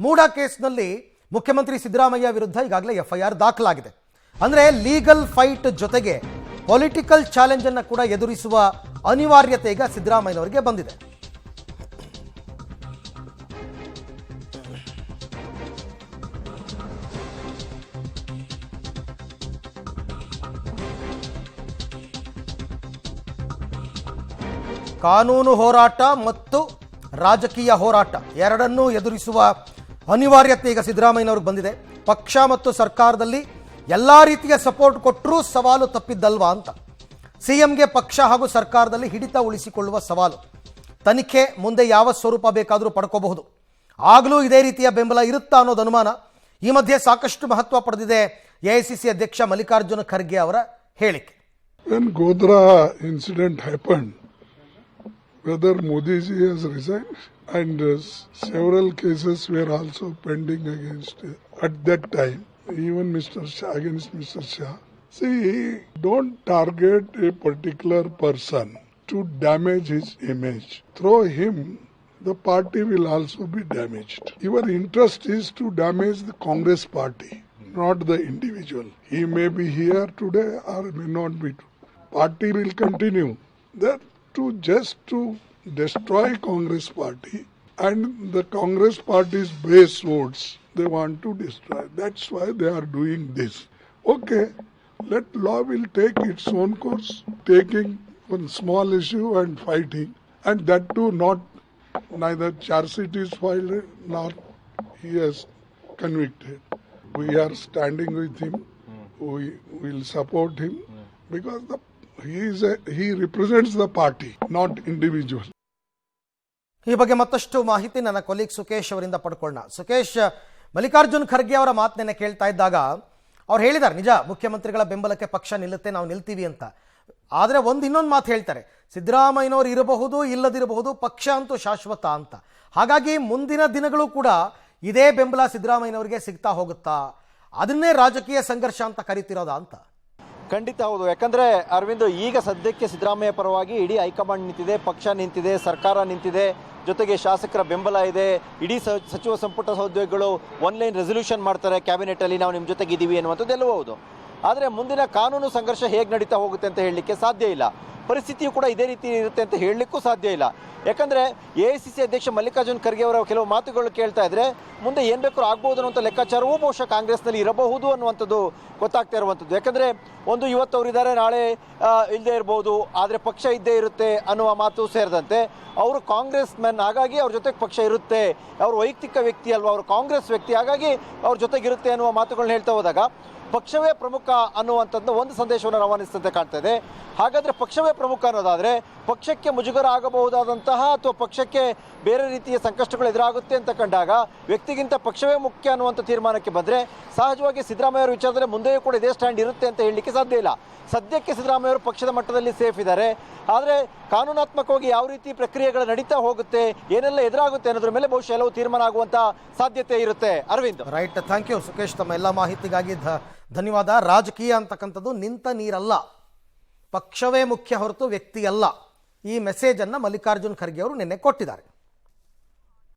ಮೂಡಾ ಕೇಸ್ನಲ್ಲಿ ಮುಖ್ಯಮಂತ್ರಿ ಸಿದ್ದರಾಮಯ್ಯ ವಿರುದ್ಧ ಈಗಾಗಲೇ ಎಫ್ಐಆರ್ ದಾಖಲಾಗಿದೆ. ಅಂದರೆ ಲೀಗಲ್ ಫೈಟ್ ಜೊತೆಗೆ ಪೊಲಿಟಿಕಲ್ ಚಾಲೆಂಜ್ ಅನ್ನು ಕೂಡ ಎದುರಿಸುವ ಅನಿವಾರ್ಯತೆ ಈಗ ಸಿದ್ದರಾಮಯ್ಯನವರಿಗೆ ಬಂದಿದೆ. ಕಾನೂನು ಹೋರಾಟ ಮತ್ತು ರಾಜಕೀಯ ಹೋರಾಟ ಎರಡನ್ನೂ ಎದುರಿಸುವ ಅನಿವಾರ್ಯತೆ ಈಗ ಸಿದ್ದರಾಮಯ್ಯನವ್ರಿಗೆ ಬಂದಿದೆ. ಪಕ್ಷ ಮತ್ತು ಸರ್ಕಾರದಲ್ಲಿ ಎಲ್ಲ ರೀತಿಯ ಸಪೋರ್ಟ್ ಕೊಟ್ಟರೂ ಸವಾಲು ತಪ್ಪಿದ್ದಲ್ವಾ ಅಂತ. ಸಿಎಂಗೆ ಪಕ್ಷ ಹಾಗೂ ಸರ್ಕಾರದಲ್ಲಿ ಹಿಡಿತ ಉಳಿಸಿಕೊಳ್ಳುವ ಸವಾಲು. ತನಿಖೆ ಮುಂದೆ ಯಾವ ಸ್ವರೂಪ ಬೇಕಾದರೂ ಪಡ್ಕೋಬಹುದು. ಆಗಲೂ ಇದೇ ರೀತಿಯ ಬೆಂಬಲ ಇರುತ್ತಾ ಅನ್ನೋದು ಅನುಮಾನ. ಈ ಮಧ್ಯೆ ಸಾಕಷ್ಟು ಮಹತ್ವ ಪಡೆದಿದೆ ಎಐಸಿಸಿ ಅಧ್ಯಕ್ಷ ಮಲ್ಲಿಕಾರ್ಜುನ ಖರ್ಗೆ ಅವರ ಹೇಳಿಕೆ. When Godhra incident happened, whether Modi ji has resigned and several cases were also pending against at that time, even Mr. Shah, against Mr. Shah. See, don't target a particular person to damage his image. Through him, the party will also be damaged. Your interest is to damage the Congress party, not the individual. He may be here today or may not be. Party will continue. That to destroy Congress party and the Congress party's base votes, they want to destroy. That's why they are doing this. Okay, let law will take its own course, taking one small issue and fighting, and that too not neither charge sheet is filed nor he has convicted. We are standing with him. We will support him because he represents the party, not individual. ಈ ಬಗ್ಗೆ ಮತ್ತಷ್ಟು ಮಾಹಿತಿ ನನ್ನ colleague Sukesh ಅವರಿಂದ ಪಡ್ಕೊಳ್ಳೋಣ. ಸುಕೇಶ್, ಮಲ್ಲಿಕಾರ್ಜುನ್ ಖರ್ಗೆ ಅವರ ಮಾತನ್ನೇ ಕೇಳ್ತಾ ಇದ್ದಾಗ ಅವ್ರು ಹೇಳಿದ್ದಾರೆ, ನಿಜ ಮುಖ್ಯಮಂತ್ರಿಗಳ ಬೆಂಬಲಕ್ಕೆ ಪಕ್ಷ ನಿಲ್ಲುತ್ತೆ, ನಾವು ನಿಲ್ತೀವಿ ಅಂತ. ಆದರೆ ಇನ್ನೊಂದು ಮಾತು ಹೇಳ್ತಾರೆ, ಸಿದ್ದರಾಮಯ್ಯನವರು ಇರಬಹುದು ಇಲ್ಲದಿರಬಹುದು, ಪಕ್ಷ ಅಂತೂ ಶಾಶ್ವತ ಅಂತ. ಹಾಗಾಗಿ ಮುಂದಿನ ದಿನಗಳು ಕೂಡ ಇದೇ ಬೆಂಬಲ ಸಿದ್ದರಾಮಯ್ಯನವರಿಗೆ ಸಿಗ್ತಾ ಹೋಗುತ್ತಾ? ಅದನ್ನೇ ರಾಜಕೀಯ ಸಂಘರ್ಷ ಅಂತ ಕರಿತಿರೋದಾ ಅಂತ? ಖಂಡಿತ ಹೌದು. ಯಾಕಂದರೆ ಅರವಿಂದ್, ಈಗ ಸದ್ಯಕ್ಕೆ ಸಿದ್ದರಾಮಯ್ಯ ಪರವಾಗಿ ಇಡೀ ಹೈಕಮಾಂಡ್ ನಿಂತಿದೆ, ಪಕ್ಷ ನಿಂತಿದೆ, ಸರ್ಕಾರ ನಿಂತಿದೆ, ಜೊತೆಗೆ ಶಾಸಕರ ಬೆಂಬಲ ಇದೆ. ಇಡೀ ಸಚಿವ ಸಂಪುಟ ಸಹೋದ್ಯೋಗಿಗಳು ಒನ್ಲೈನ್ ರೆಸಲ್ಯೂಷನ್ ಮಾಡ್ತಾರೆ ಕ್ಯಾಬಿನೆಟಲ್ಲಿ, ನಾವು ನಿಮ್ಮ ಜೊತೆಗಿದ್ದೀವಿ ಅನ್ನುವಂಥದ್ದೆಲ್ಲವೂ ಹೌದು. ಆದರೆ ಮುಂದಿನ ಕಾನೂನು ಸಂಘರ್ಷ ಹೇಗೆ ನಡೀತಾ ಹೋಗುತ್ತೆ ಅಂತ ಹೇಳಲಿಕ್ಕೆ ಸಾಧ್ಯ ಇಲ್ಲ. ಪರಿಸ್ಥಿತಿಯು ಕೂಡ ಇದೇ ರೀತಿ ಇರುತ್ತೆ ಅಂತ ಹೇಳಲಿಕ್ಕೂ ಸಾಧ್ಯ ಇಲ್ಲ. ಯಾಕಂದರೆ ಎಐಸಿಸಿ ಅಧ್ಯಕ್ಷ ಮಲ್ಲಿಕಾರ್ಜುನ್ ಖರ್ಗೆ ಅವರ ಕೆಲವು ಮಾತುಗಳು ಕೇಳ್ತಾ ಇದ್ರೆ ಮುಂದೆ ಏನು ಬೇಕಾದ್ರೂ ಆಗ್ಬೋದು ಅನ್ನುವಂಥ ಲೆಕ್ಕಾಚಾರವೂ ಬಹುಶಃ ಕಾಂಗ್ರೆಸ್ನಲ್ಲಿ ಇರಬಹುದು ಅನ್ನುವಂಥದ್ದು ಗೊತ್ತಾಗ್ತಾ ಇರುವಂಥದ್ದು. ಯಾಕಂದರೆ ಇವತ್ತು ಅವರಿದ್ದಾರೆ, ನಾಳೆ ಇಲ್ಲದೆ ಇರ್ಬೋದು, ಆದರೆ ಪಕ್ಷ ಇದ್ದೇ ಇರುತ್ತೆ ಅನ್ನುವ ಮಾತು ಸೇರಿದಂತೆ ಅವರು ಕಾಂಗ್ರೆಸ್ ಮ್ಯಾನ್, ಹಾಗಾಗಿ ಅವ್ರ ಜೊತೆಗೆ ಪಕ್ಷ ಇರುತ್ತೆ, ಅವರು ವೈಯಕ್ತಿಕ ವ್ಯಕ್ತಿ ಅಲ್ವಾ, ಅವರು ಕಾಂಗ್ರೆಸ್ ವ್ಯಕ್ತಿ, ಹಾಗಾಗಿ ಅವ್ರ ಜೊತೆಗಿರುತ್ತೆ ಅನ್ನುವ ಮಾತುಗಳನ್ನ ಹೇಳ್ತಾ ಹೋದಾಗ ಪಕ್ಷವೇ ಪ್ರಮುಖ ಅನ್ನುವಂಥದ್ದು ಒಂದು ಸಂದೇಶವನ್ನು ರವಾನಿಸಿದಂತೆ ಕಾಣ್ತಾ ಇದೆ. ಹಾಗಾದರೆ ಪಕ್ಷವೇ ಪ್ರಮುಖ ಅನ್ನೋದಾದರೆ ಪಕ್ಷಕ್ಕೆ ಮುಜುಗರ ಆಗಬಹುದಾದಂತಹ ಅಥವಾ ಪಕ್ಷಕ್ಕೆ ಬೇರೆ ರೀತಿಯ ಸಂಕಷ್ಟಗಳು ಎದುರಾಗುತ್ತೆ ಅಂತ ಕಂಡಾಗ ವ್ಯಕ್ತಿಗಿಂತ ಪಕ್ಷವೇ ಮುಖ್ಯ ಅನ್ನುವಂಥ ತೀರ್ಮಾನಕ್ಕೆ ಬಂದರೆ ಸಹಜವಾಗಿ ಸಿದ್ದರಾಮಯ್ಯ ಅವರ ವಿಚಾರದಲ್ಲಿ ಮುಂದೆಯೂ ಕೂಡ ಇದೇ ಸ್ಟ್ಯಾಂಡ್ ಇರುತ್ತೆ ಅಂತ ಹೇಳಲಿಕ್ಕೆ ಸಾಧ್ಯ ಇಲ್ಲ. ಸದ್ಯಕ್ಕೆ ಸಿದ್ದರಾಮಯ್ಯ ಅವರು ಪಕ್ಷದ ಮಟ್ಟದಲ್ಲಿ ಸೇಫ್ ಇದ್ದಾರೆ. ಆದರೆ ಕಾನೂನಾತ್ಮಕವಾಗಿ ಯಾವ ರೀತಿ ಪ್ರಕ್ರಿಯೆಗಳು ನಡೀತಾ ಹೋಗುತ್ತೆ, ಏನೆಲ್ಲ ಎದುರಾಗುತ್ತೆ ಅನ್ನೋದ್ರ ಮೇಲೆ ಬಹುಶಃ ಎಲ್ಲವೂ ತೀರ್ಮಾನ ಆಗುವಂಥ ಸಾಧ್ಯತೆ ಇರುತ್ತೆ. Arvind, right, thank you Sukesh, ತಮ್ಮ ಎಲ್ಲ ಮಾಹಿತಿಗಾಗಿ ಧನ್ಯವಾದ. ರಾಜಕೀಯ ಅಂತಕ್ಕಂಥದ್ದು ನಿಂತ ನೀರಲ್ಲ, ಪಕ್ಷವೇ ಮುಖ್ಯ ಹೊರತು ವ್ಯಕ್ತಿ ಅಲ್ಲ. ಈ ಮೆಸೇಜನ್ನು ಮಲ್ಲಿಕಾರ್ಜುನ್ ಖರ್ಗೆ ಅವರು ನಿನ್ನೆ ಕೊಟ್ಟಿದ್ದಾರೆ.